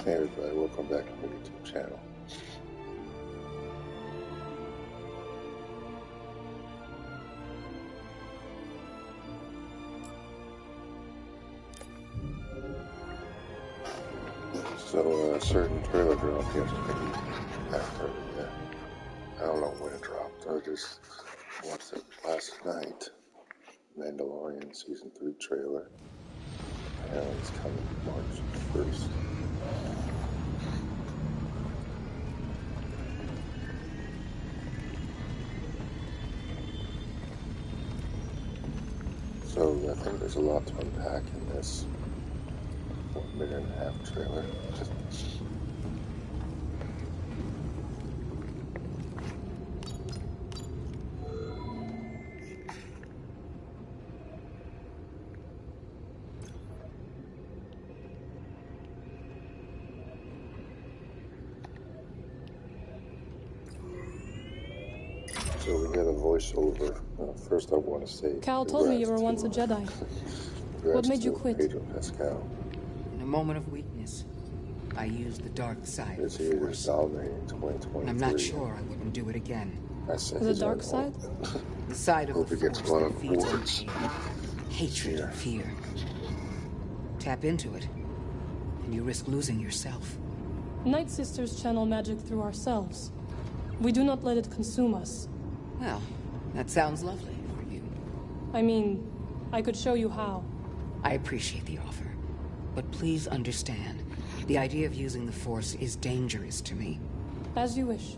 Hey everybody, welcome back to my YouTube channel. So a certain trailer dropped yesterday. I haven't heard it yet. I don't know when it dropped. I just watched it last night. Mandalorian Season 3 trailer. And it's coming March 1st. So I think there's a lot to unpack in this 1.5-minute trailer. So we get a voiceover. First I want to say Cal told me you were once a Jedi. What made you quit? Pedro Pascal. In a moment of weakness, I used the dark side of This the year was Force. dominating 2023. And I'm not sure I wouldn't do it again. The dark side? The side of Hope the it gets Force one that on feeds on boards. pain, hatred, and fear. Tap into it, and you risk losing yourself. Night Sisters channel magic through ourselves. We do not let it consume us. Well, that sounds lovely for you. I mean, I could show you how. I appreciate the offer, but please understand, the idea of using the Force is dangerous to me. As you wish.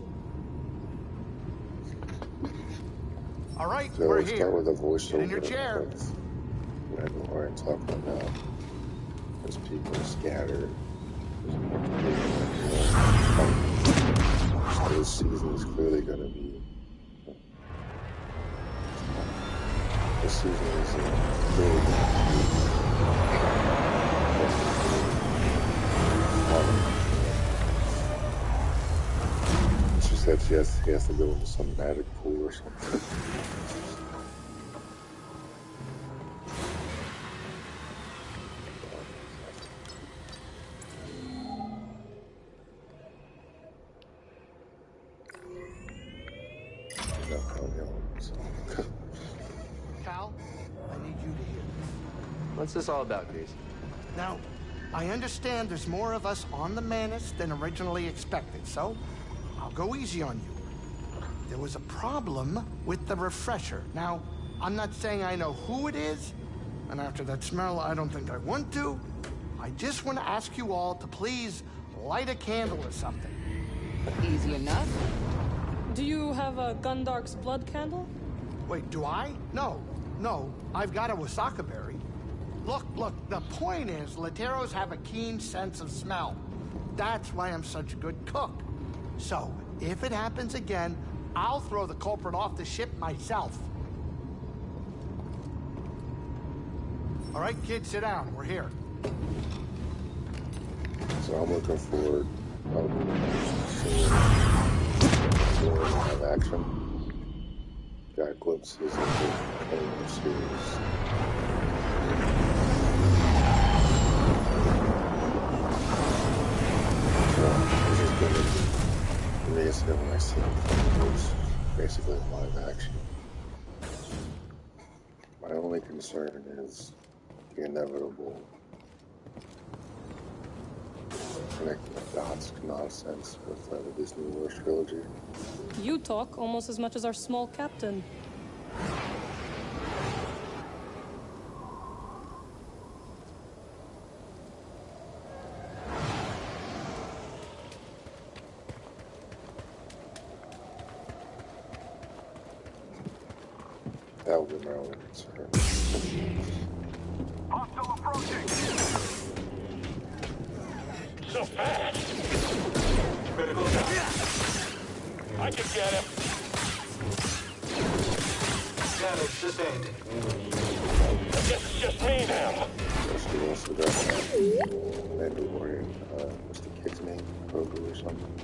All right, So we're we'll here. start with a voiceover. Get in your chair. Of Mandalorian talking about there's people scattered. So this season is clearly going to be. This season is clearly going to be. She said he has to go into some magic pool or something. Cal, I need you to hear this. What's this all about, Casey? Now, I understand there's more of us on the Manus than originally expected, so I'll go easy on you. There was a problem with the refresher. Now, I'm not saying I know who it is, and after that smell, I don't think I want to. I just want to ask you all to please light a candle or something. Easy enough? Do you have a Gundark's blood candle? Wait, do I? No, I've got a Wasaka berry. Look, the point is, Lateros have a keen sense of smell. That's why I'm such a good cook. So, if it happens again, I'll throw the culprit off the ship myself. All right, kids, sit down. We're here. So I'm looking forward to more live action. Got glimpses of the animated series. So this is going to be, for me, it's the next thing. It's basically live action. My only concern is the inevitable connecting the dots nonsense with the Disney Wars trilogy. You talk almost as much as our small captain. That would be my only concern. Hostile approaching! So fast! Critical I can get him! Damage sustained. I guess it's just me now. We also got Mandalorian, what's the kid's name? Grogu or something.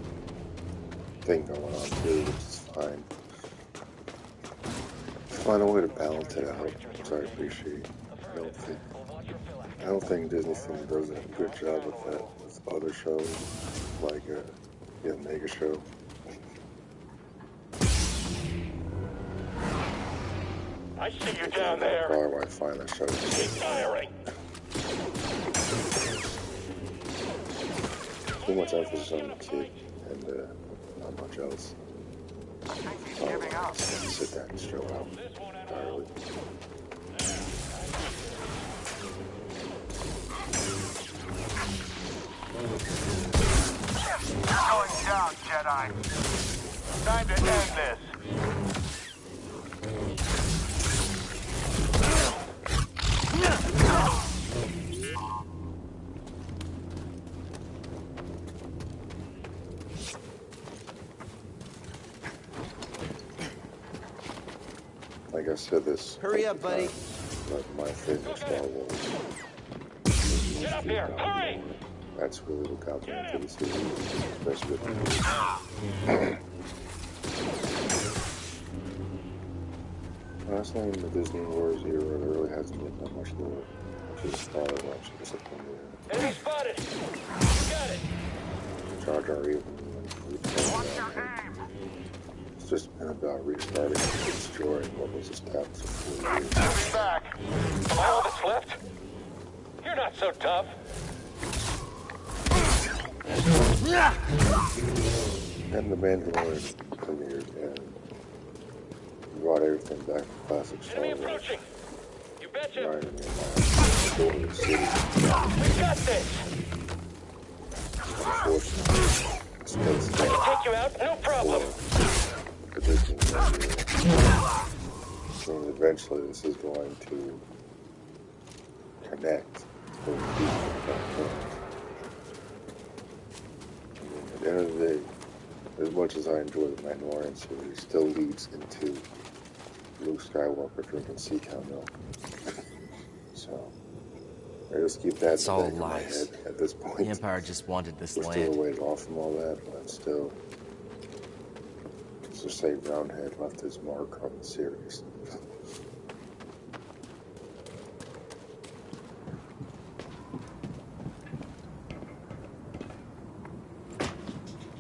Thing going on too, which is fine. Find a way to balance it out, which I appreciate. I don't think don't think Disney Film does a good job with that with other shows, like Mega Show. I see you down there. Probably why I find that show. Keep firing. Too much emphasis on the kid and not much else. Sit that and show out entirely. Going down, Jedi. Time to end this. Like I said, this. Hurry up, buddy. But my favorite Star Wars. Get up here, hurry! That's really what got me into the series, especially with honestly, in the Disney Wars era, there really hasn't been that much lore. Just Star Wars, disappointed. Enemy spotted! Got it! Jar Jar even. It's just been about restarting and destroying what was established for 4 years. Enemy back! Am I all that's left? You're not so tough. And the Mandalorian premiered and brought everything back to classic Star Enemy Wars. approaching! You betcha! Reminded me of my city. We got this! Unfortunately, space I can take you out, no problem! the Disney movie. So eventually this is going to connect with people at that point. At the end of the day, as much as I enjoy the Mandalorian series, it still leads into Luke Skywalker drinking sea cow milk. So, I just keep that It's in the all back of my lies. head at this point. The Empire just wanted this We're still a land. ways off from all that, but still, let's just say Roundhead left his mark on the series.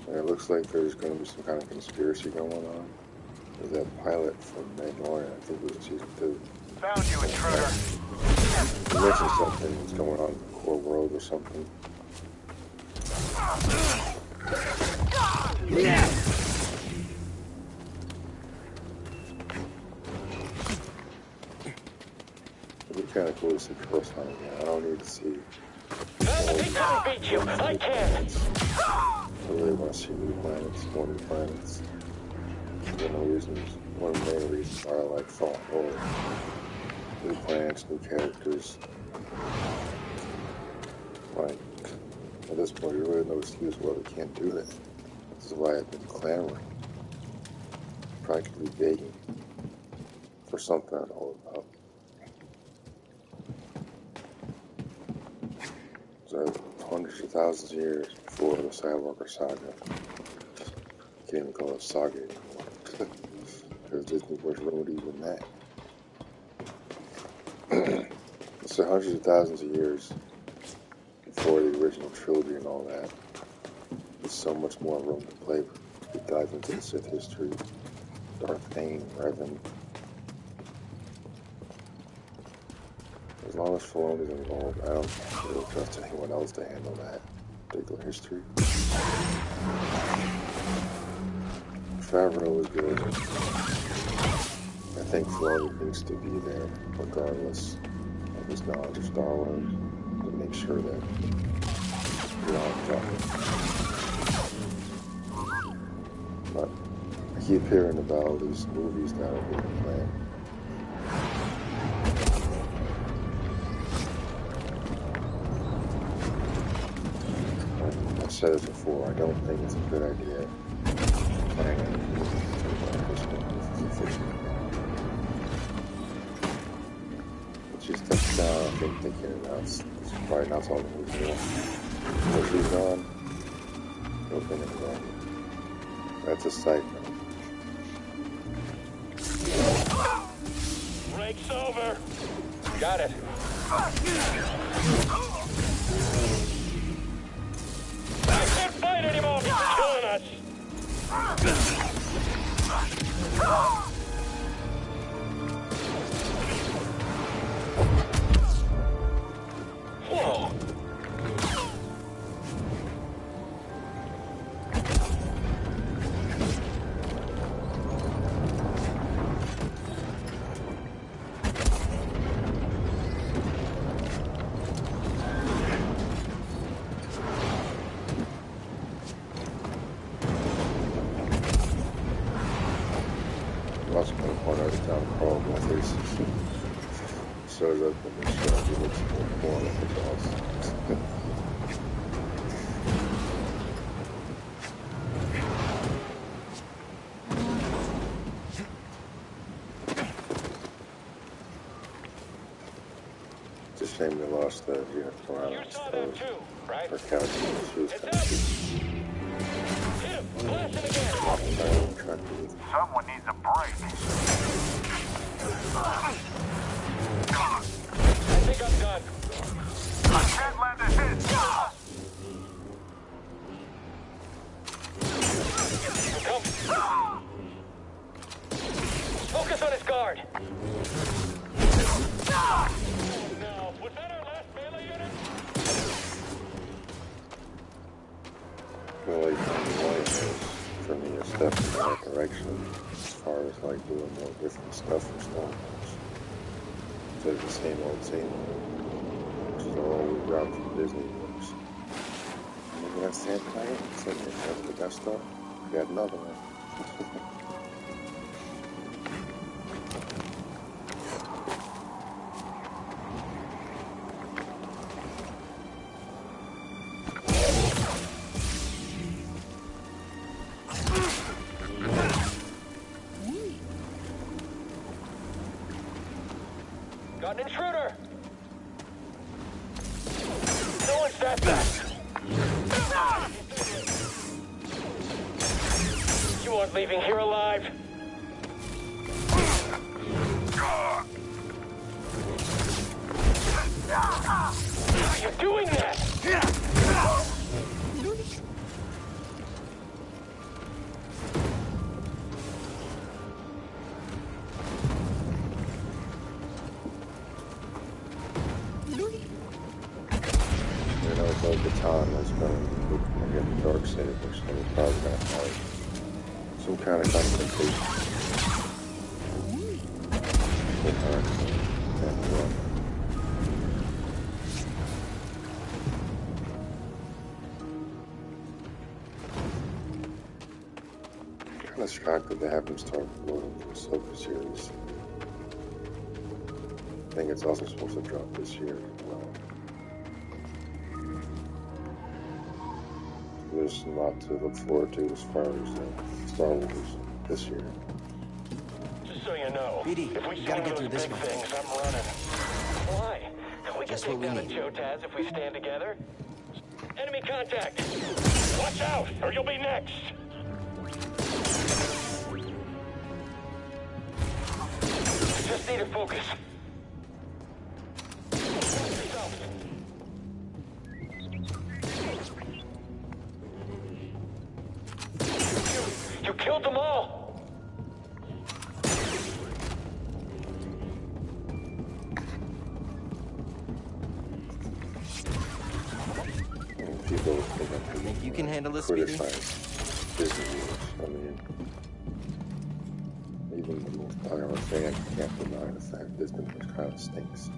And it looks like there's going to be some kind of conspiracy going on. There's that pilot from Mandalorian, I think it was season 2. Found you, intruder! He mentioned something that's going on in the core world or something. It'd be kind of cool to see Coruscant again. I don't need to see. He couldn't beat you, I can! I really want to see new planets, more new planets. One of the main reasons why I like Fallen Order. New planets, new characters. Like, at this point, you really have no excuse why we can't do that. This is why I've been clamoring, practically begging for something I'm all about. So, hundreds of thousands of years before the Skywalker saga. Can't even call it saga anymore. Because Disney was ruined even that. So hundreds of thousands of years before the original trilogy and all that. There's so much more room to play with. We dive into the Sith history, Darth Bane, Revan. As long as Filoni's involved, I don't really trust anyone else to handle that particular history. Favreau was good. I think Filoni needs to be there, regardless of his knowledge of Star Wars, to make sure that we're on track. But I keep hearing about all these movies that are being planned. I've said it before, I don't think it's a good idea. But she's touched down, I think, thinking it's probably not all the movies anymore. When she's gone, no thing anymore. That's a side note. Break's over! Got it. I can't fight anymore. He's killing us. Whoa. Lost my point every time Carl Mathis shows up in the show. He looks more like a boss. It's a shame they lost that Jennifer You Aniston saw that too, right? her couch. She was It's kind up. of cute. Hit him. Blast him again. Someone needs a break. I think I'm done. I can't land a hit. Come. Focus on his guard. No, was that our last melee unit? Really, for me, a step in the right direction as far as like doing more different stuff for Star Wars. Instead of the same old, which is all we got from Disney books. And look at that sand planet. So that's the best stuff. We got another one. Got an intruder. No one's that fast. You aren't leaving here alive. How are you doing that? You know, it's like the time that's going to get the dark saber, so we're probably going to have some kind of confrontation. With her and kind of shocked that they haven't started building the Ahsoka series. I think it's also supposed to drop this year as well. There's a lot to look forward to as far as Star Wars this year. Just so you know, BD, if we we gotta swing get through those this big one. things, I'm running. Why? We can Just take what we down a need. Jotaz if we stand together. Enemy contact! Watch out, or you'll be next! Just need to focus. You killed them all! And people think You can handle this, BD? criticize Disney Wars. I mean, even the most violent fan can't deny the fact Disney Wars kind of stinks.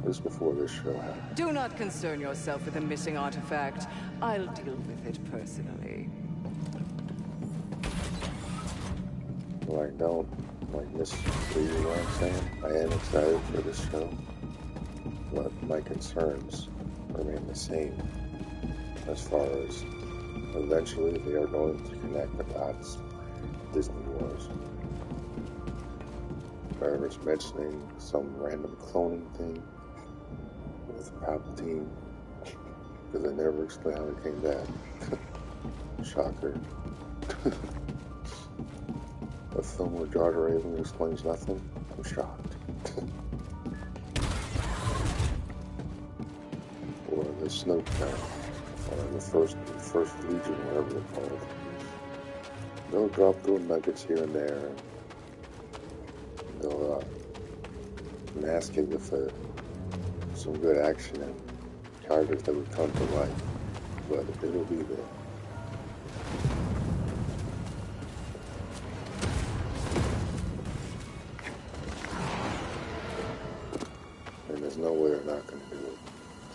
This was before this show happened. Do not concern yourself with a missing artifact. I'll deal with it personally. Like, don't, miss you know what I'm saying? I am excited for this show, but my concerns remain the same as far as eventually they are going to connect the dots with Disney Wars. Whoever it's mentioning some random cloning thing with Palpatine, because they never explain how he came back. Shocker. A film where Jar Jar Binks explains nothing. I'm shocked. Or the Snoke guy, or the first Legion, whatever they're called. They'll drop little nuggets here and there, and they'll mask it with some good action and characters that would come to life, but it'll be there. And there's no way they're not going to do it.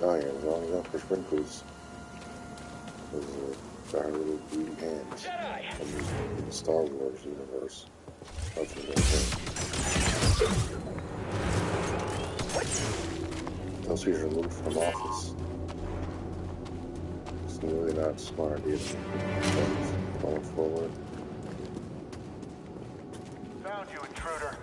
Oh yeah, as long as Uncle Sprinkles got her little green hands in the Star Wars universe, nothing like that. Until she's removed from office. It's really not a smart idea to going forward. Found you, intruder.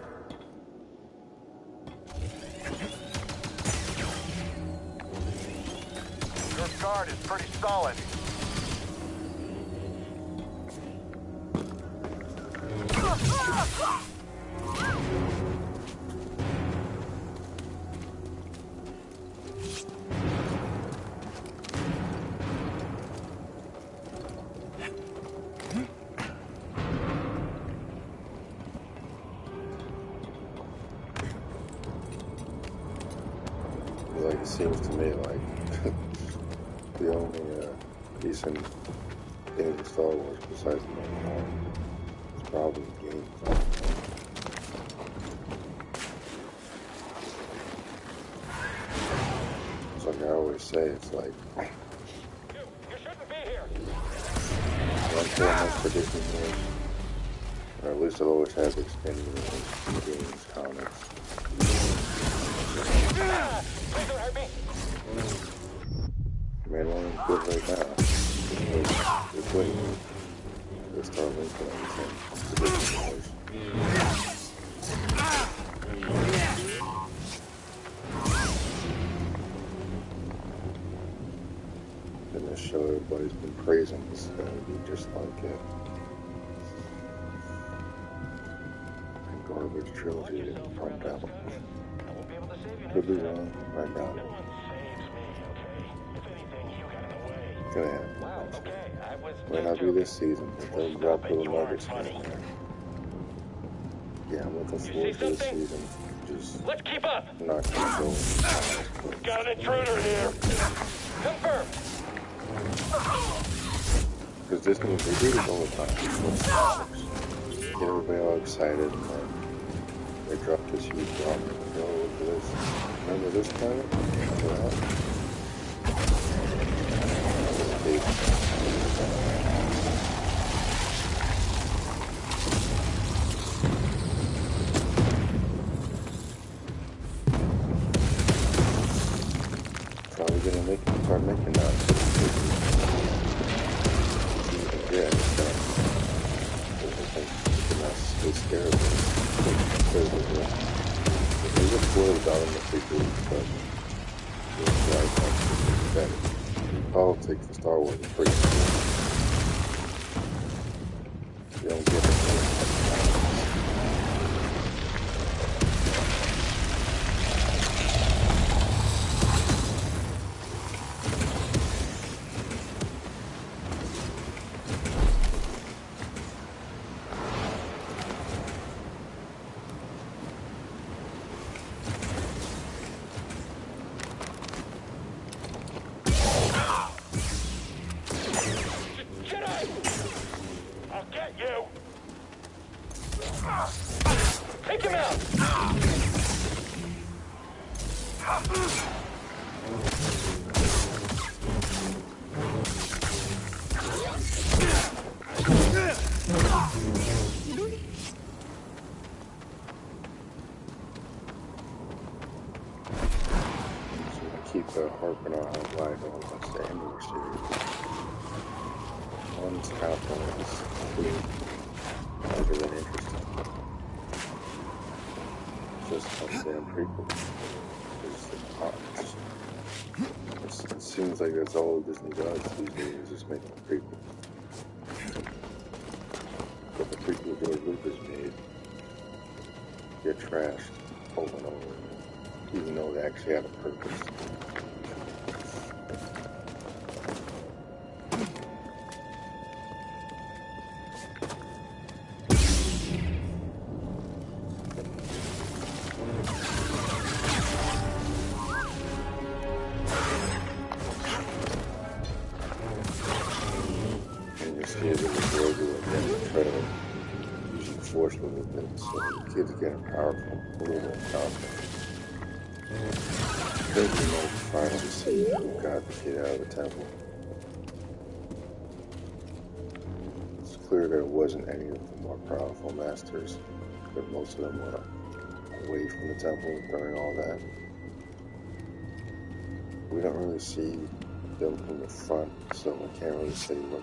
Your guard is pretty solid. Like, it seems to me like the only decent thing in Star Wars besides the Mandalorian is probably the games. It's like I always say, it's like You shouldn't be here. one thing that's predicting here, or at least I've always had the expanding games, comics. Please don't hurt me. Mandalorian's good right now. It's winning. They start linking everything. And this show everybody's been praising is going to be just like it. And garbage trilogy and pumped out. Could be wrong. I doubt it. Gonna happen. Might not be this season, but they'll drop little nuggets here and there. Yeah, I'm looking forward to this season. Just Let's keep up. not gonna go. Got an intruder here. Confirm. Because Disney, they do this all the time. Get everybody all excited and then they drop this huge bomb. Oh, look at this. Remember this planet? Remember that? Probably gonna start making that. Yeah, stay scared of it. There's a spoiled about in the prequel, but that politics in Star Wars is pretty cool. You don't get it. Take him out! Keep harping on how wide all the Andor series. One's happening is other than interesting. Just a damn prequel. It seems like that's all Disney does these days, is just making a prequel. But the prequel George Lucas made get trashed over and over, even though they actually had a purpose. And you see it in the trailer again, the trailer using force a little bit, so the kids are getting powerful, a little more powerful. Then you know, finally see who got the kid out of the temple. It's clear that it wasn't any of the more powerful masters, but most of them were away from the temple during all that. We don't really see them from the front, so I can't really say what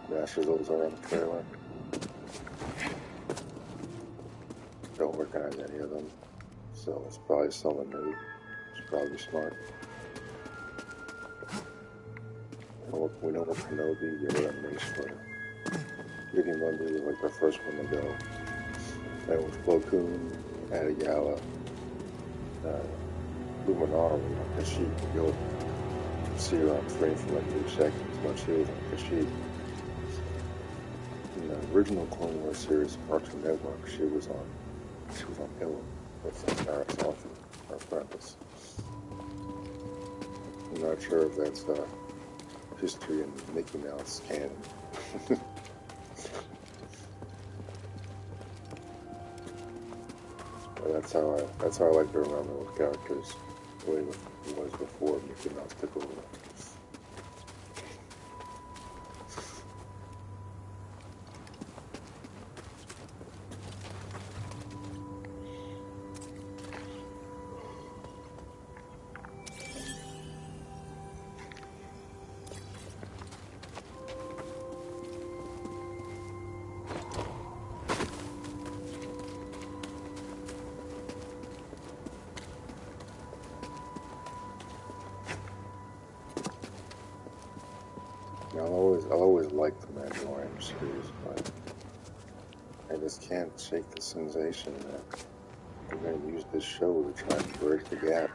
masters those are on the trailer. Don't recognize any of them, so it's probably someone new. It's probably smart. We know what Kenobi, the other Mace Windu. Vicky Bundy was like the first one to go. Then with Plo Koon, Adiyala, Luminara, because she you'll see her on screen for like 2 seconds, but she was on Kashyyyk. In the original Clone Wars series, Cartoon Network, she was on Ilum with Barrett's author, or apprentice. I'm not sure if that's history in Mickey Mouse canon. But that's how I like to remember those characters the way it was before Mickey Mouse took over. I'll always like the Mandalorian series, but I just can't shake the sensation that they're going to use this show to try and bridge the gap.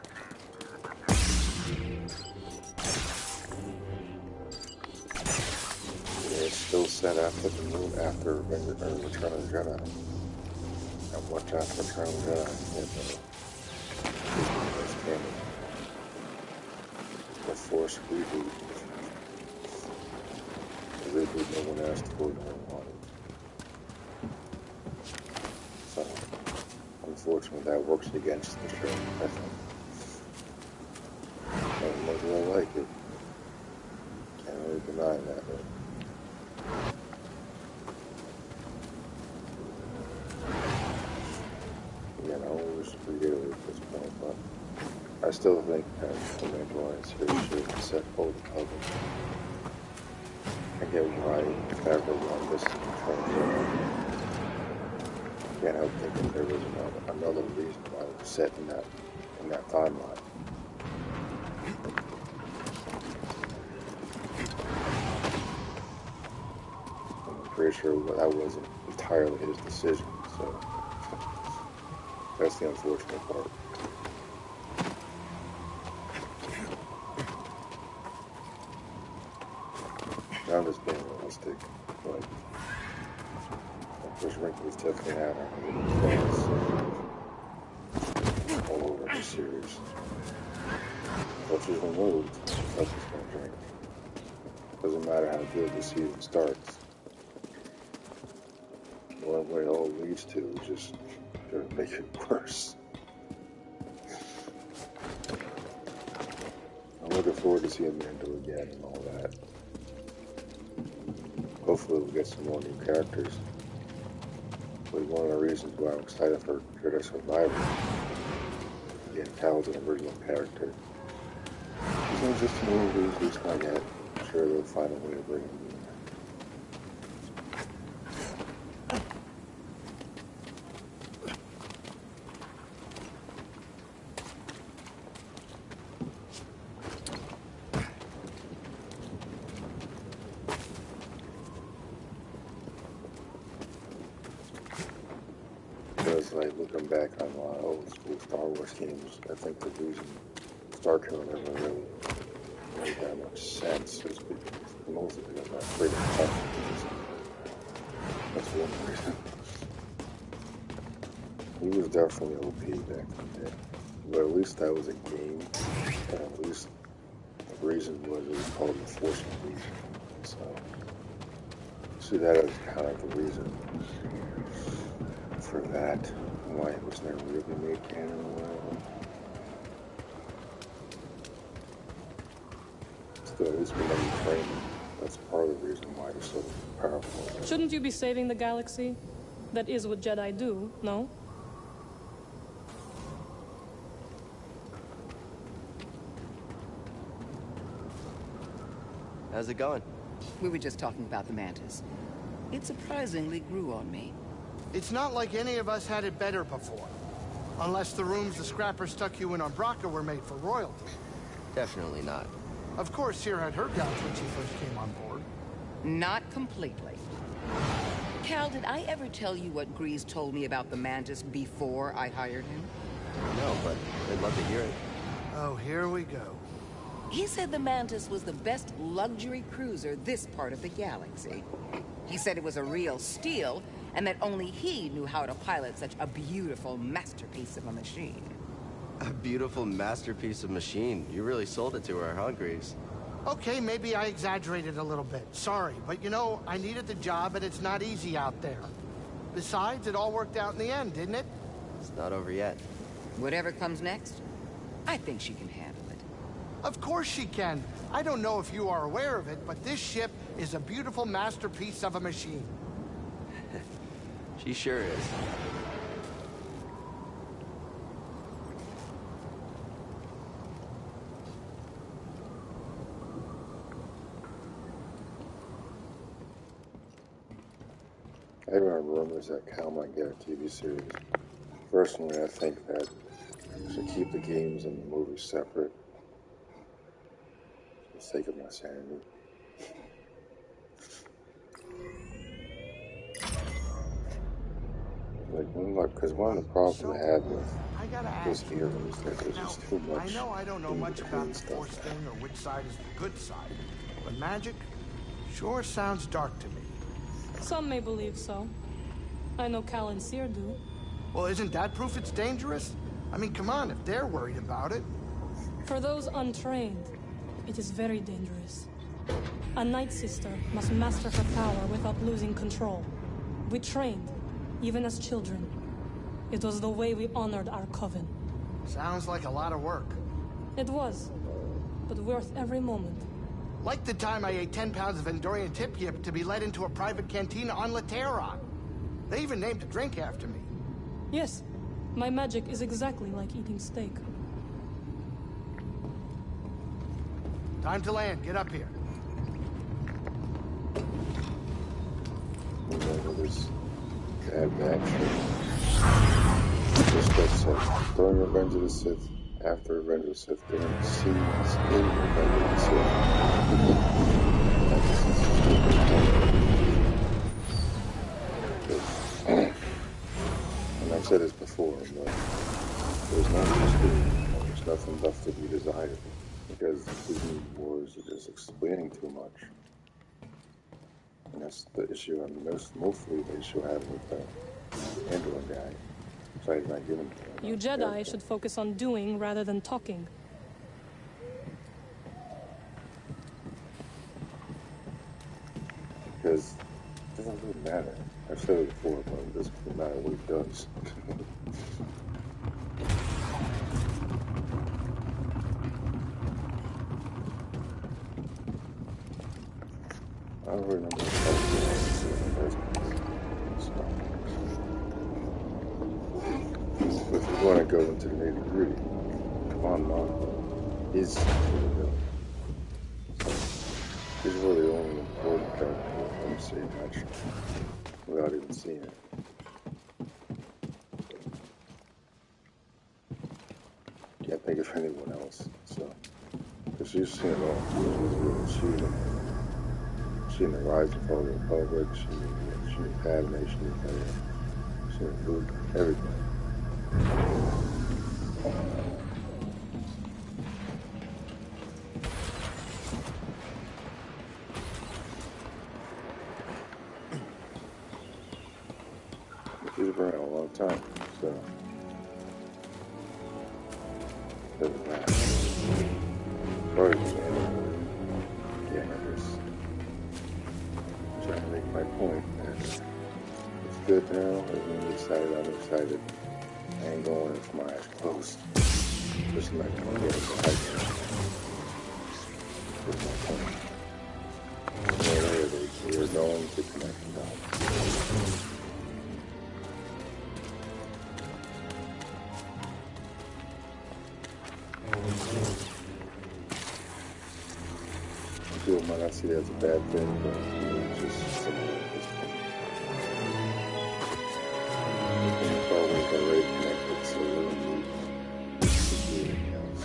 It's still set after the moon, after Return of the Jedi, and much after Return of the Jedi. The Force reboot. The reboot no one asked for, no one wanted. So, unfortunately, that works against the show, I think. As much as I like it, can't really deny that. Again, I always reiterate this point, but I still think that the Mandalorian series should be set over the public. I get why Favreau wanted this to be turned. Can't help thinking there was another reason why it was set in that timeline. I'm pretty sure that wasn't entirely his decision, so that's the unfortunate part. I'm just being realistic. Like, there's wrinkles definitely out on the face all over the series. Once it's removed, stuff is going to drink. Doesn't matter how good the season starts. What it all leads to is just going to make it worse. I'm looking forward to seeing Mando again and all that. Hopefully we'll get some more new characters. But one of the reasons why I'm excited for Jedi Survivor, again, Cal's an original character. He's not just in movies, at least not yet. I'm sure they'll find a way to bring him in. like looking back on a lot of old school Star Wars games, I think the reason Star Killer never really made that much sense is because mostly because I'm afraid of touch. That's one reason. He was definitely OP back in the day, but at least that was a game, and at least the reason was it was called the Force Unleashed. So, see that as kind of the reason for that, why it was never really made canon or whatever. Still, at least we never trained him. That's part of the reason why he's so powerful. Shouldn't you be saving the galaxy? That is what Jedi do, no? How's it going? We were just talking about the Mantis. It surprisingly grew on me. It's not like any of us had it better before. Unless the rooms the scrappers stuck you in on Braca were made for royalty. Definitely not. Of course, Seer had her doubts when she first came on board. Not completely. Cal, did I ever tell you what Grease told me about the Mantis before I hired him? No, but I'd love to hear it. Oh, here we go. He said the Mantis was the best luxury cruiser this part of the galaxy. He said it was a real steal, and that only he knew how to pilot such a beautiful masterpiece of a machine. A beautiful masterpiece of machine. You really sold it to her, huh, Grease? Okay, maybe I exaggerated a little bit. Sorry, but you know, I needed the job and it's not easy out there. Besides, it all worked out in the end, didn't it? It's not over yet. Whatever comes next, I think she can handle it. Of course she can. I don't know if you are aware of it, but this ship is a beautiful masterpiece of a machine. She sure is. I heard rumors that Cal might get a TV series. Personally, I think that we should keep the games and the movies separate for the sake of my sanity. Because one of the problems I had with I gotta this ask era is that there's now, just too much. I know I don't know in much between about the stuff. Force thing or which side is the good side, but magic sure sounds dark to me. Some may believe so. I know Cal and Seer do. Well, isn't that proof it's dangerous? I mean, come on, if they're worried about it. For those untrained, it is very dangerous. A Night Sister must master her power without losing control. We trained, even as children. It was the way we honored our coven. Sounds like a lot of work. It was, but worth every moment. Like the time I ate 10 pounds of Endorian tip yip to be led into a private cantina on Lateron. They even named a drink after me. Yes, my magic is exactly like eating steak. Time to land. Get up here. Remember this bad action. Just that says, during Revenge of the Sith, after Revenge of the Sith, during scenes in Revenge of the Sith. And I've said this before, but there's no mystery, there's nothing left to be desired, because Disney Wars is just explaining too much. And that's the issue, I mean, that's mostly the issue I have with the Andor guy. So he's not giving to You Jedi should focus on doing rather than talking. Because it doesn't really matter. I've said it before, but it doesn't really matter what he does. I don't remember the first so, if we want to go into the nitty gritty, Mon is the villain. So, he's really the only important character I'm seeing, actually, without even seeing it. Can't think of anyone else, so, because you've seen it all. She's in the Rise and Fall of the Republic, she's in Padme, she's in Luke, everything. She's been around a long time, so doesn't matter. Or yeah, I'm just trying to make my point. And it's good now. Everyone's excited. I'm excited. I ain't going with my eyes closed. Just not gonna get excited. That's my point. We're going to connect the dots. People might not see that as a bad thing, but it's just simple at this point. It's always already connected, so we don't need to do anything else.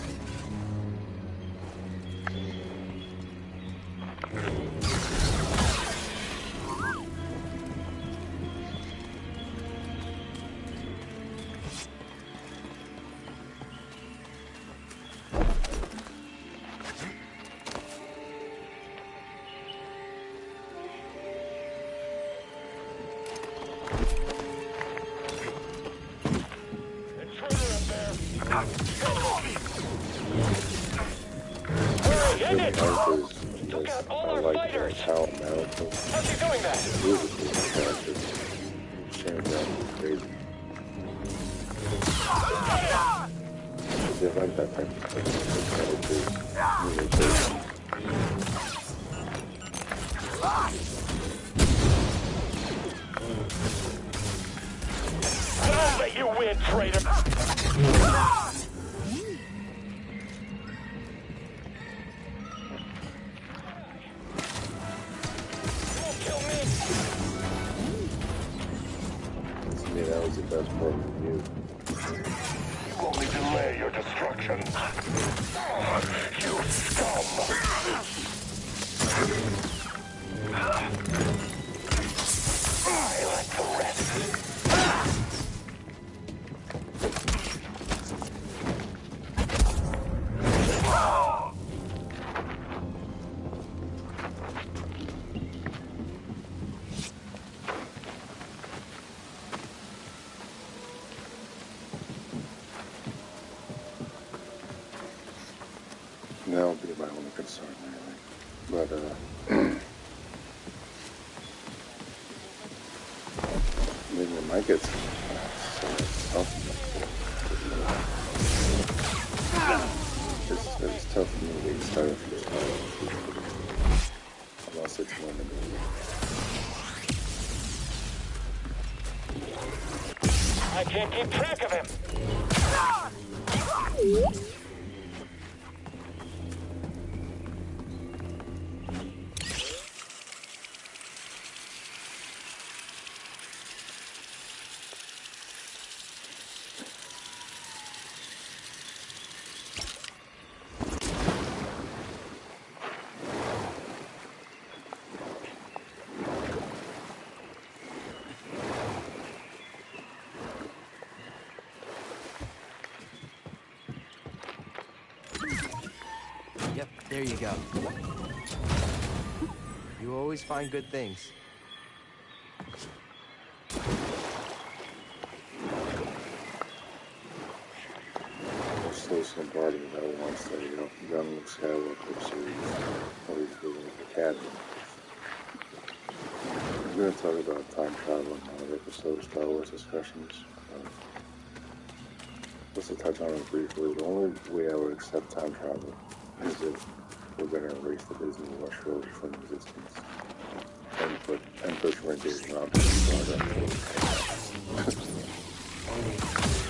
Took out all our fighters. How Malcolm How's he doing that? musically characters change out crazy. They like that type of characters. I'll let you win, traitor. That was the best part of you. Only delay your destruction. You scum! I like the rest. That would be my only concern, really. But, maybe it might get some tough. It's tough for me to get started from start. Unless it's one of the I can't keep track of him. Yep, there you go. You always find good things. Associate party that wants that young Skywalker series, or he's building the academy. We're going to talk about time travel in another episode of Star Wars discussions. Just to touch on it briefly, the only way I would accept time travel is if we're going to erase the Disney War trilogy from existence and put David Robinson in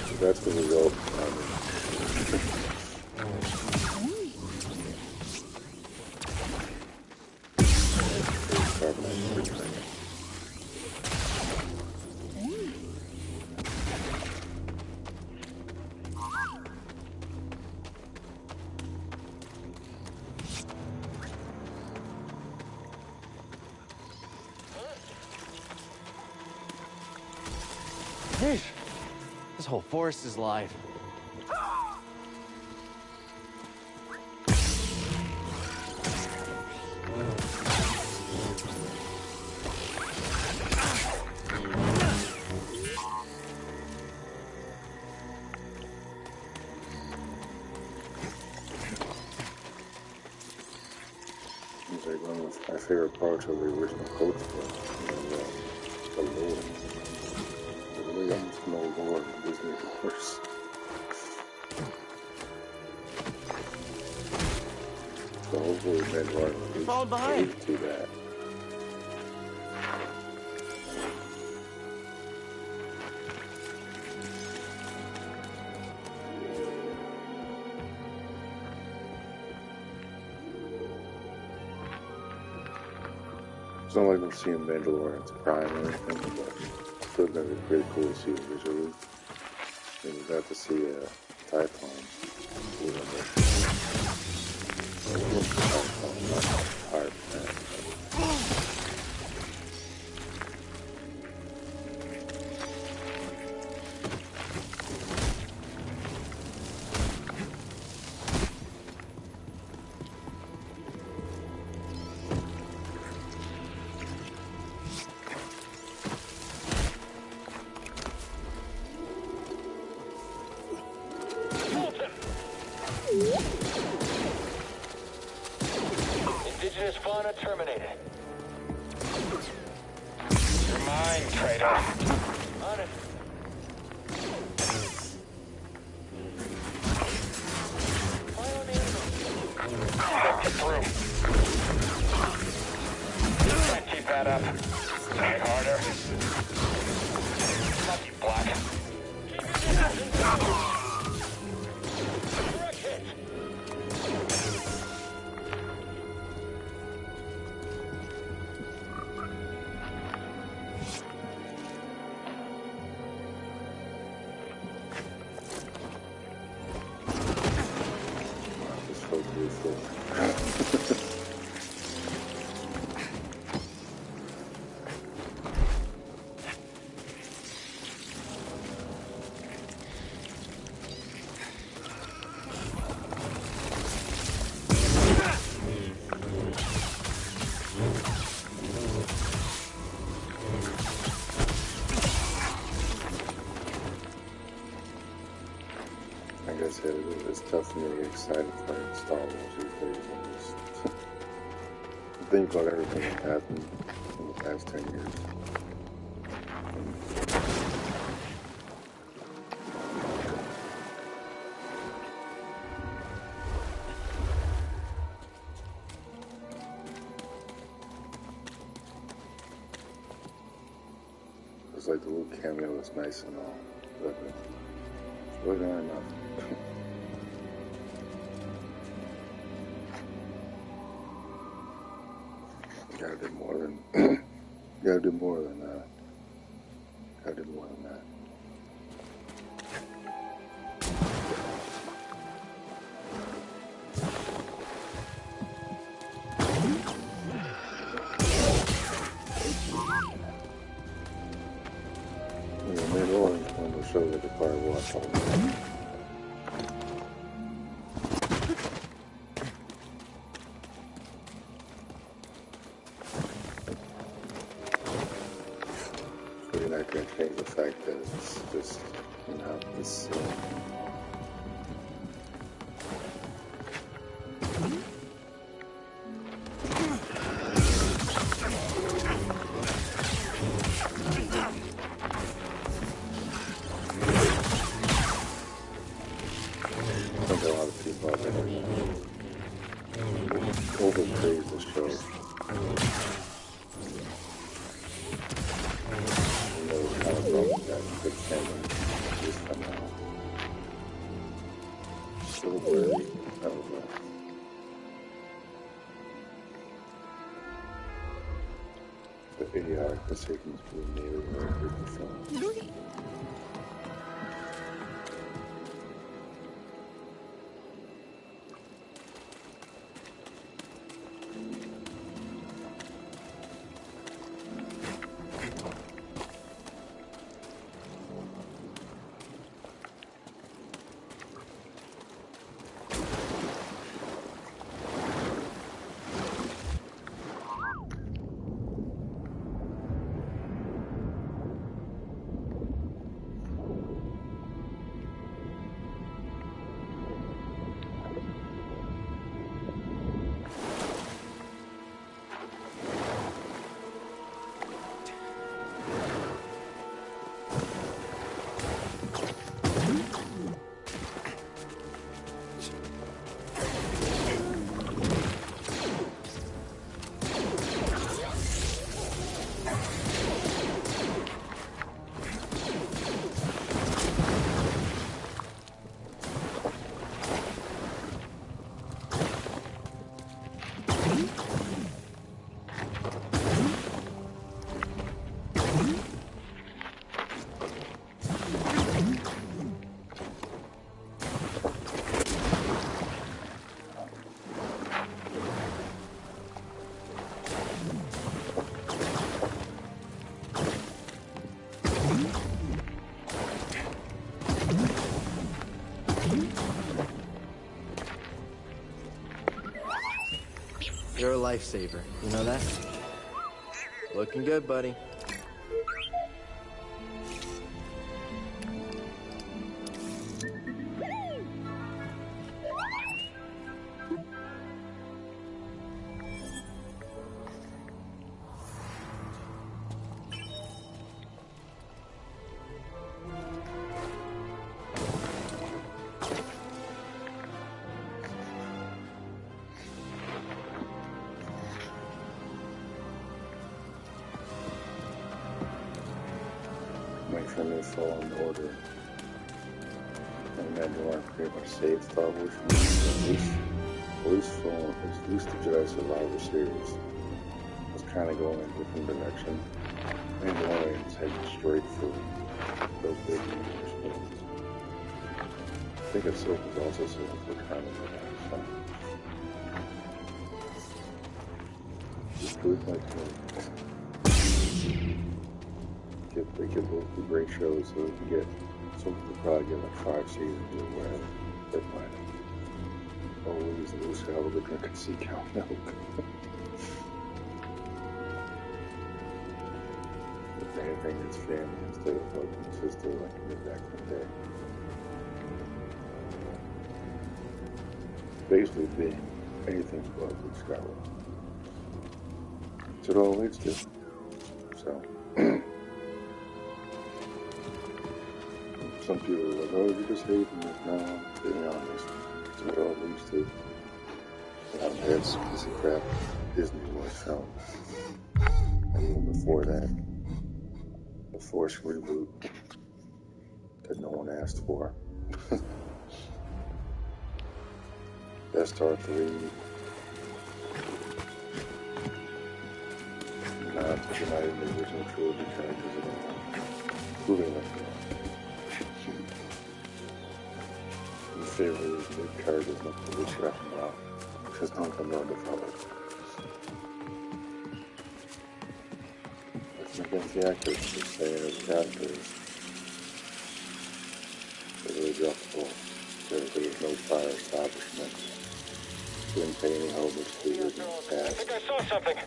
So that's the result. This whole forest is alive. It's like one of my favorite parts of the original Coach book. The lore. There's really almost no lore in Disney lores. So hopefully Mandalorian will Fall behind. lead to that. It's not like we're seeing Mandalorian's prime or anything, but it's still gonna be pretty cool to see it visually. And we got to see a TIE plane. Indigenous fauna terminated. You're mine, traitor. On it. Fire on the enemy. Get through. Can't keep that up. Try harder. Lucky Black. Keep your distance. Direct hit. It's so beautiful. Like I said, it's tough for me to get excited for Star Wars these days. I think about everything that happened in the past 10 years. It's like the little cameo is nice and all, but it's really not enough. You gotta do more than you gotta do more than that. Gotta do more than that. You know, Mandalorian's one of the shows that could probably watch all the time. So you're not gonna change the fact that it's just, you know, this. I think a lot of people out there overpraise the show. You know, kind of broke that good camera just come out. So blurry. That was the idiotic decisions being made with the film. You're a lifesaver, you know that? Looking good, buddy. Make sure they fall in order. And Mandalorian pretty much saved Star Wars from at least the Jedi Survivor series was kind of going in a different direction. Mandalorian's heading straight for those big movies. I think Ahsoka's also saying for kind of fun. Just good like they could both be great shows, so we could get, so we could probably get like 5 seasons or whatever. They might always lose how they're drinking sea cow milk. If anything, it's family instead of brother and sister like we did back in the day. Basically being anything but Luke Skywalker. That's what it all leads to. So. Some people are like, oh, you just hate him. No, I'm being honest. That's what it all leads to. I've had some piece of crap Disney was film. And even before that, the Force reboot that no one asked for. Death Star 3. Not in the original trilogy characters at all. Including like my favorite is new characters not to be wrapping out because none of them are developed. It's against the actors to say as characters. They really dropped the ball. There was no fire establishment. Didn't pay any homage to the original I cast. think I saw something.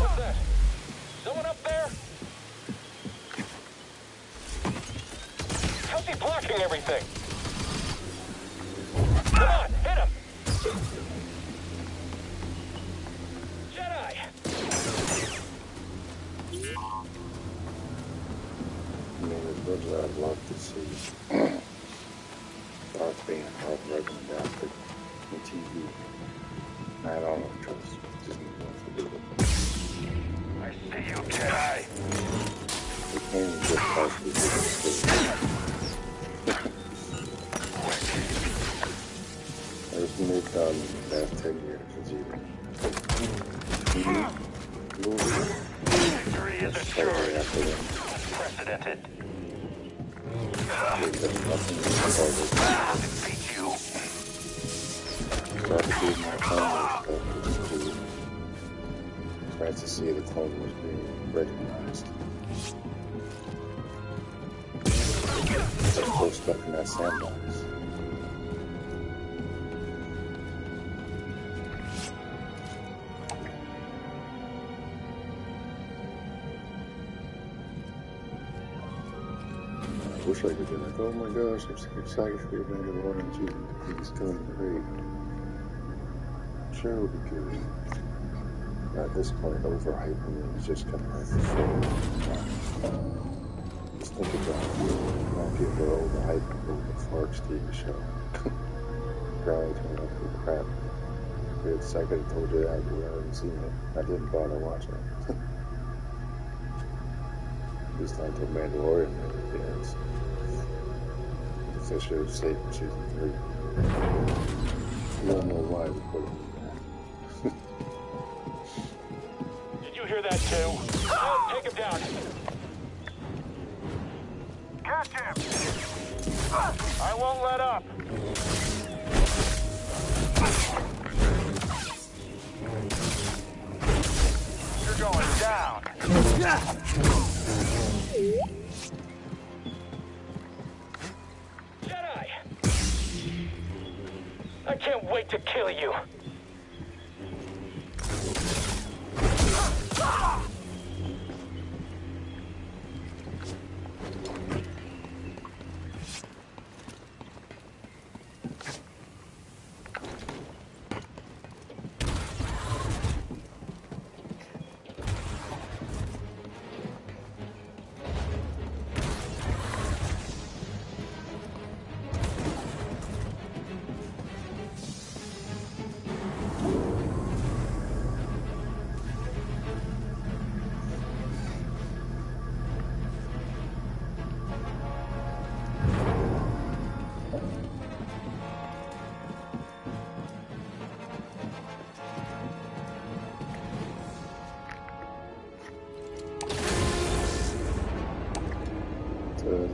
What's that? Someone up there? How's he blocking everything? Come on, hit him! Jedi! I mean, as much as I'd love to see Darth being Darth Revan adapted on TV, I don't know, trust Disney wants to do it. I see you, Jedi. They can't even get past the Disney. Everything they've done in the past 10 years is either Victory is assured. after them. Unprecedented. They've done nothing to Defeat you. start to do more Clone Wars stuff, which is cool. It's nice to see the Clone Wars being recognized. They're still stuck in that sandbox. I wish I could be like, oh my gosh, I'm so excited for the Mandalorian season. It's going great. I'm sure it'll be good. At this point, overhyping it is just kind of like the show. Just think about it. Now people are overhyping the Forks TV show. apparently turned out to be crap. It's, I could have told you that, but we haven't seen it. I didn't bother watching it. Just not until Mandalorian begins. I should have saved season 3. I don't know why we put it in there. Did you hear that too? Take him down. Catch him! I won't let up. You're going down. Jedi! I can't wait to kill you.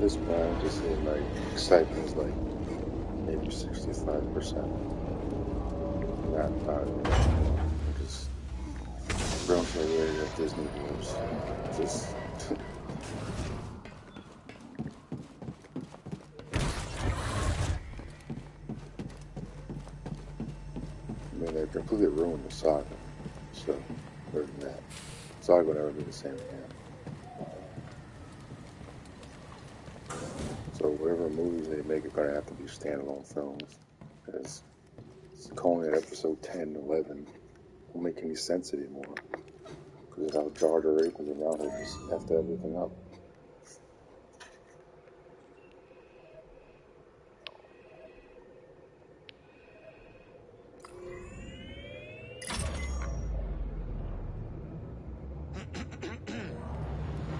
This point, just seeing like excitement's like maybe 65%. Not just grown for the area of Disney Wars. Just I mean, they completely ruined the saga. So, other than that, saga will never be the same again. So whatever movies they make are going to have to be standalone films. Because calling it episode 10 and 11 won't make any sense anymore. Because of how Jar Jar Abrams and now they just effed everything up.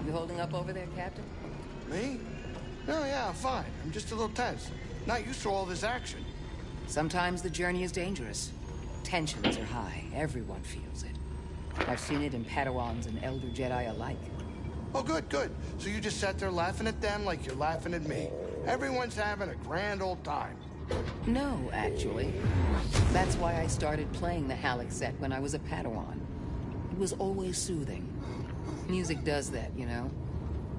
You holding up over there, Captain? Me? No, yeah, I'm fine. I'm just a little tense. Not used to all this action. Sometimes the journey is dangerous. Tensions are high. Everyone feels it. I've seen it in Padawans and Elder Jedi alike. Oh, good, good. So you just sat there laughing at them like you're laughing at me. Everyone's having a grand old time. No, actually. That's why I started playing the Halleck set when I was a Padawan. It was always soothing. Music does that, you know?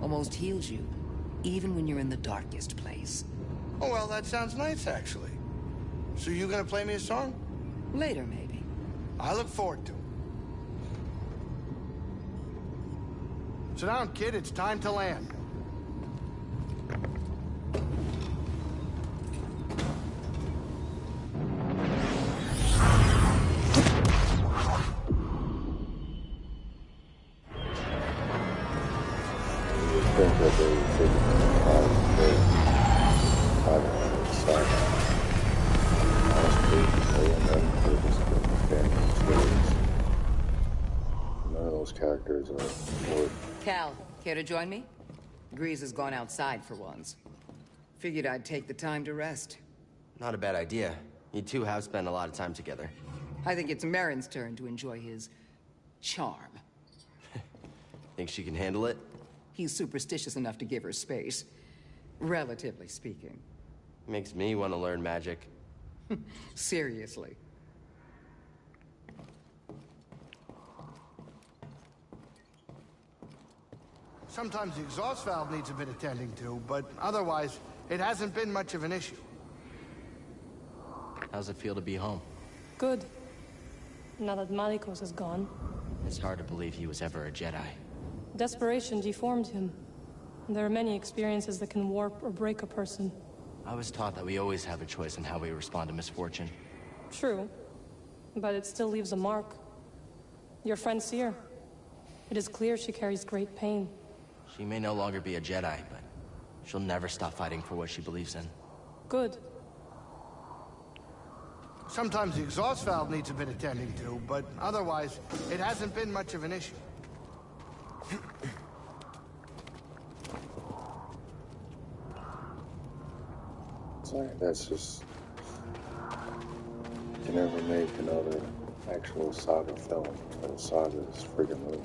Almost heals you, even when you're in the darkest place. Oh, well, that sounds nice, actually. So you gonna play me a song? Later, maybe. I look forward to it. Sit down, kid. It's time to land. None of those characters are worth. Cal, care to join me? Grease has gone outside for once. Figured I'd take the time to rest. Not a bad idea. You two have spent a lot of time together. I think it's Marin's turn to enjoy his charm. Think she can handle it? He's superstitious enough to give her space. Relatively speaking. Makes me want to learn magic. Seriously. Sometimes the exhaust valve needs a bit attending to, but otherwise, it hasn't been much of an issue. How's it feel to be home? Good. Now that Malicos is gone, It's hard to believe he was ever a Jedi. desperation deformed him. There are many experiences that can warp or break a person. I was taught that we always have a choice in how we respond to misfortune. True, but it still leaves a mark. Your friend Seer. It is clear she carries great pain. She may no longer be a Jedi, but she'll never stop fighting for what she believes in. Good. Sometimes the exhaust valve needs a bit attending to, but otherwise, it hasn't been much of an issue. Sorry, that's just... You never make another actual saga film, but a saga is friggin' movie.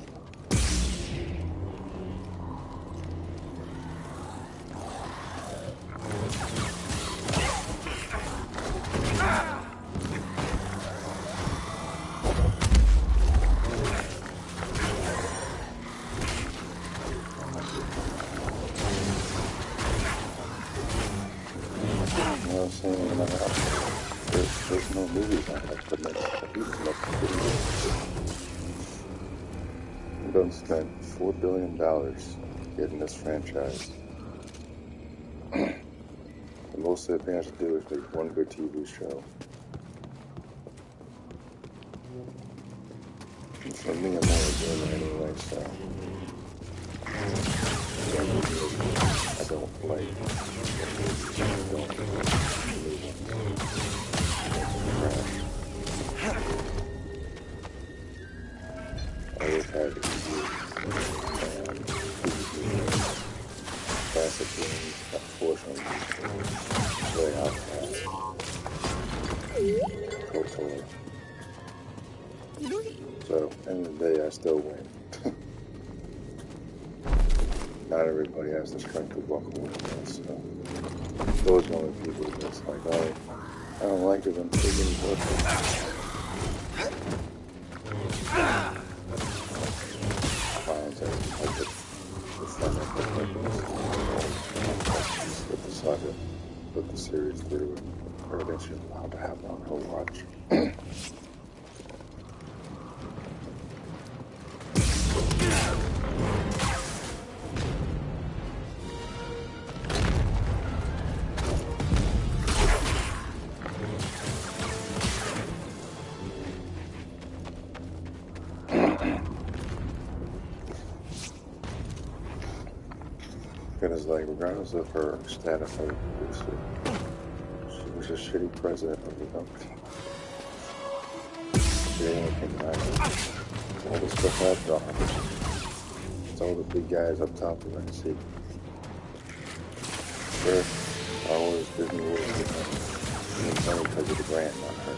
There's no movies on it, but at least we done spent $4 billion getting this franchise. And most of it has to do is make one good TV show. And for me, I'm only doing it anyway, so I don't like I always had classic games, unfortunately, way out totally. So, end of the day, I still win. Not everybody has the strength to walk away with us, so those are the only people that's like, oh, I don't like it, I'm taking it with with the saga, put the series through, and everything she's allowed to happen on her watch. Because, like, regardless of her status as a producer, she was a shitty president of the company. She didn't anything nice. All the stuff I've done, it's all the big guys up top that I see. Sure, Star Wars, Disney World, getting money because of the grant, not her.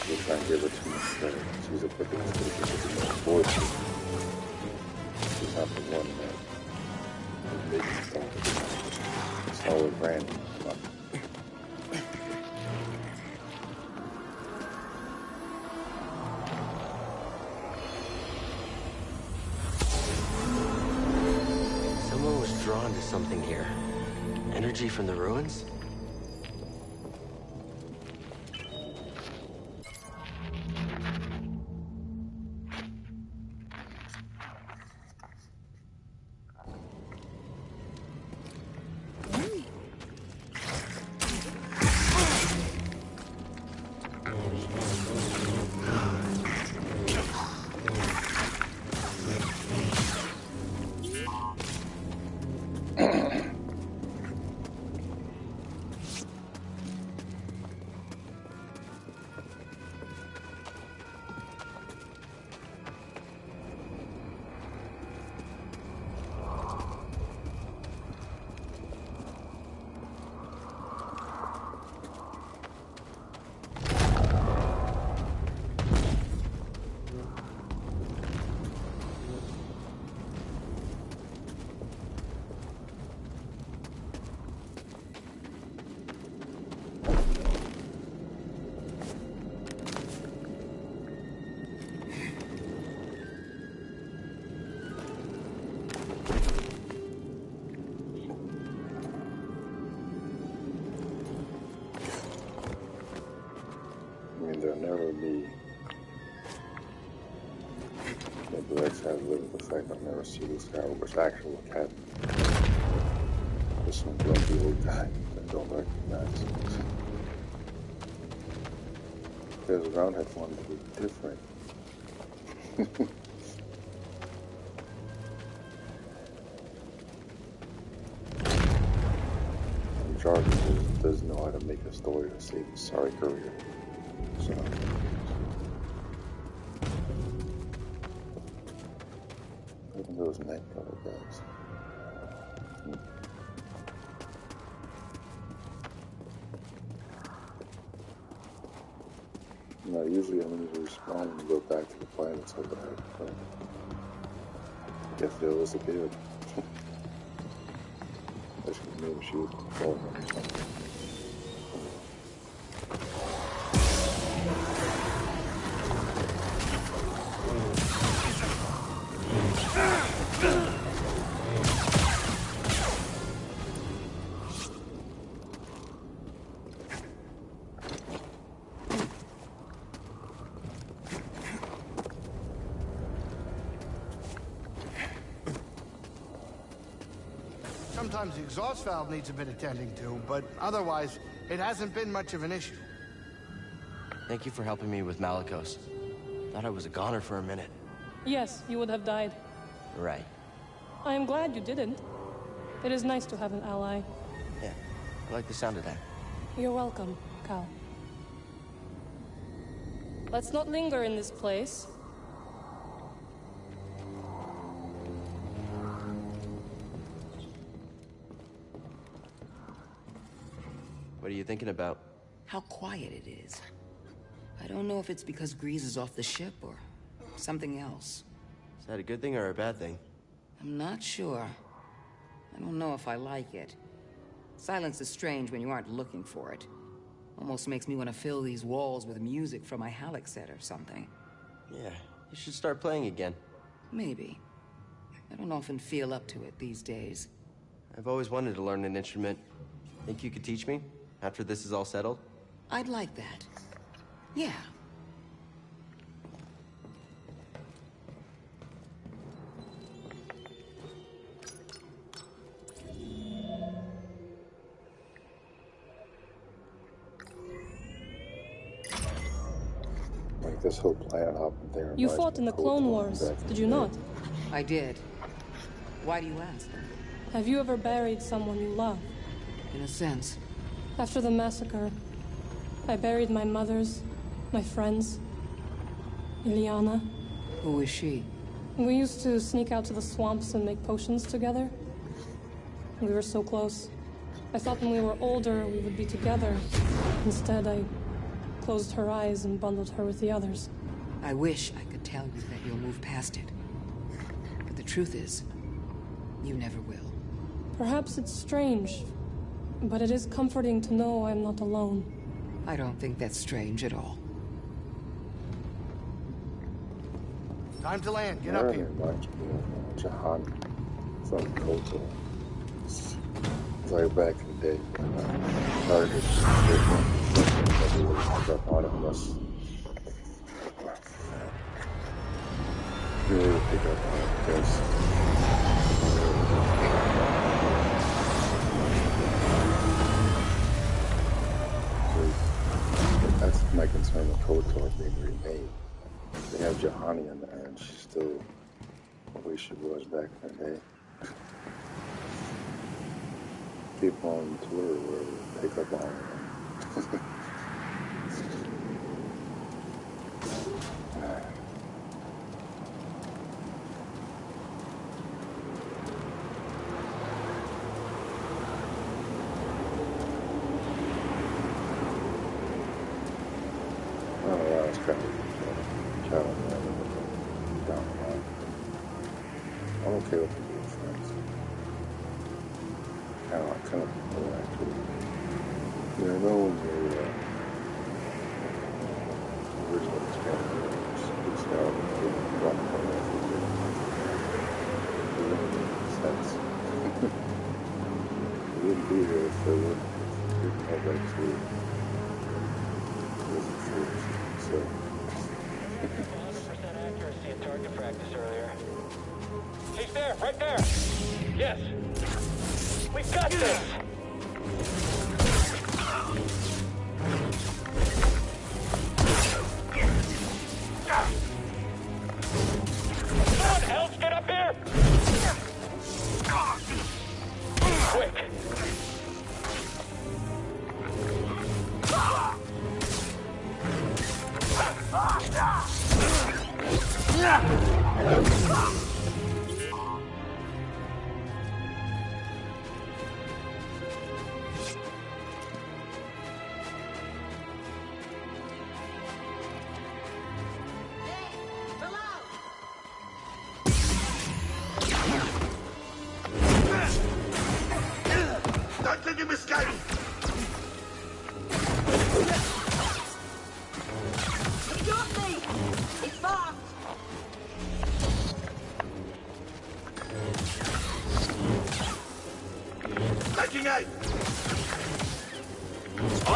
We're trying to give her too much credit. She's a bit voice. She's not the one that is making stuff. It's all a brand. Someone was drawn to something here. Energy from the ruins? There'll never be the direct side of the fact I'll never see this guy, which actually happened. Just some grumpy old guy that I don't recognize. Because Roundhead wanted to be different. Jarvis doesn't know how to make a story to save his sorry career. So. Even those night color guys. No, usually enemies respawn and go back to the planets over there, but I guess there was a bid. That's because maybe she was controlling them or something. Sometimes the exhaust valve needs a bit attending to, but otherwise, it hasn't been much of an issue. Thank you for helping me with Malicos. Thought I was a goner for a minute. Yes, you would have died. Right. I am glad you didn't. It is nice to have an ally. Yeah, I like the sound of that. You're welcome, Cal. Let's not linger in this place. What are you thinking about? How quiet it is. I don't know if it's because Grease is off the ship or something else. Is that a good thing or a bad thing? I'm not sure. I don't know if I like it. Silence is strange when you aren't looking for it. Almost makes me want to fill these walls with music from my Halleck set or something. Yeah, you should start playing again. Maybe. I don't often feel up to it these days. I've always wanted to learn an instrument. Think you could teach me? After this is all settled? I'd like that. Yeah. Like this whole planet hopping thing. You fought in the Clone Wars, did you not? I did. Why do you ask? Have you ever buried someone you love? In a sense. After the massacre, I buried my mother's, my friends, Ileana. Who is she? We used to sneak out to the swamps and make potions together. We were so close. I thought when we were older, we would be together. Instead, I closed her eyes and bundled her with the others. I wish I could tell you that you'll move past it. But the truth is, you never will. Perhaps it's strange, but it is comforting to know I'm not alone. I don't think that's strange at all. Time to land. Get up here. Reminds me of Jahan from Koto. It's like back in the day when targets up on it unless you really pick up on it because that's my concern with KOTOR being remade. They have Juhani in there, and she's still the way she was back in the day. People on Twitter will pick up on it. I'm okay with the being friends. Kind of cool, actually. You know, when the original experiment speaks out and they walk on that for you. It wouldn't make sense. It wouldn't be here if there didn't have actually wasn't foolish. So 100% accuracy in target practice earlier. He's there, right there. Yes. We've got this. Someone else get up here. Quick.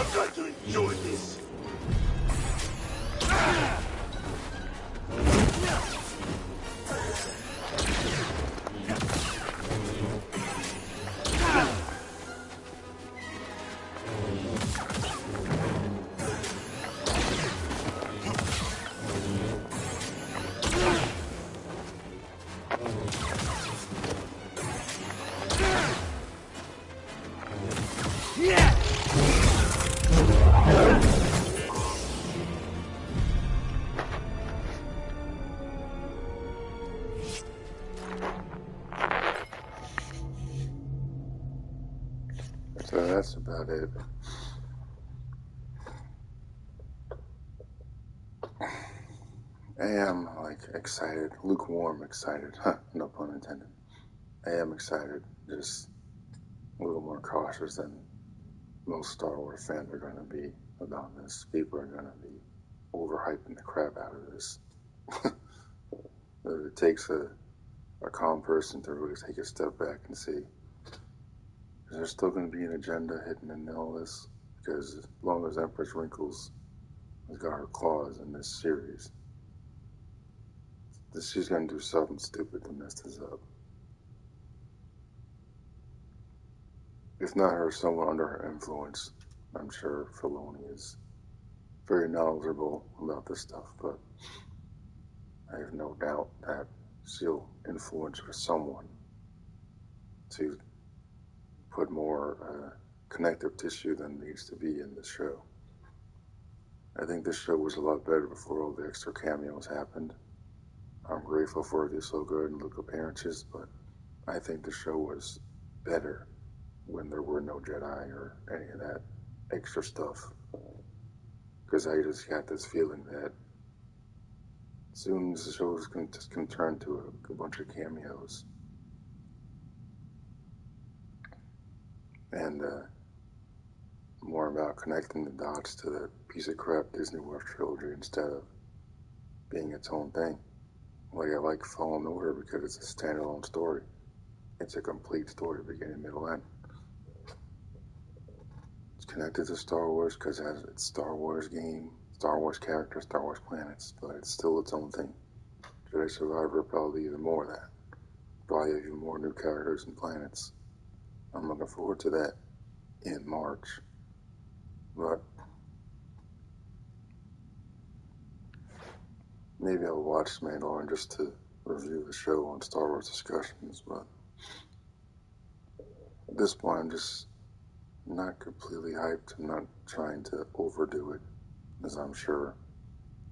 I'm going to enjoy this. So that's about it. I am like excited, lukewarm excited. Huh, no pun intended. I am excited, just a little more cautious than most Star Wars fans are going to be about this. People are going to be overhyping the crap out of this. It takes a calm person to really take a step back and see, is there still going to be an agenda hidden in all this? Because as long as Empress Wrinkles has got her claws in this series, she's going to do something stupid to mess this up. If not her, someone under her influence. I'm sure Filoni is very knowledgeable about this stuff, but I have no doubt that she'll influence someone to put more connective tissue than needs to be in the show. I think this show was a lot better before all the extra cameos happened. I'm grateful for the So Good and Luke appearances, but I think the show was better when there were no Jedi or any of that extra stuff. Because I just got this feeling that soon the show is going to turn to a bunch of cameos. And more about connecting the dots to the piece of crap Disney World trilogy instead of being its own thing. Like I like Fallen Order because it's a standalone story. It's a complete story, beginning, middle, end. It's connected to Star Wars because it has its Star Wars game, Star Wars characters, Star Wars planets, but it's still its own thing. Jedi Survivor probably even more of that. Probably even more new characters and planets. I'm looking forward to that in March. But maybe I'll watch Mandalorian just to review the show on Star Wars discussions, but at this point I'm just not completely hyped. I'm not trying to overdo it, as I'm sure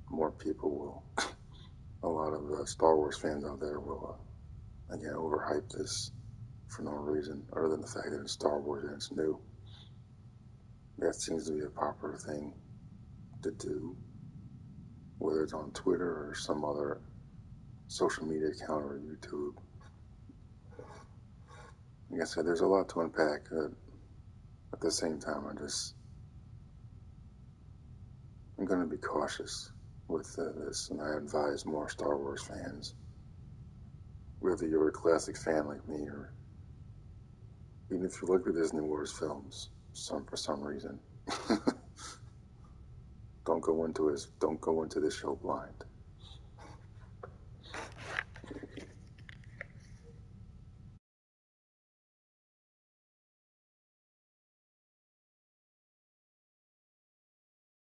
more people will. A lot of Star Wars fans out there will, again, overhype this for no reason other than the fact that it's Star Wars and it's new. That seems to be a popular thing to do, whether it's on Twitter or some other social media account or YouTube. Like I said, there's a lot to unpack. At the same time, I'm going to be cautious with this, and I advise more Star Wars fans, whether you're a classic fan like me or even if you like the Disney Wars films, for some reason, don't go into this show blind.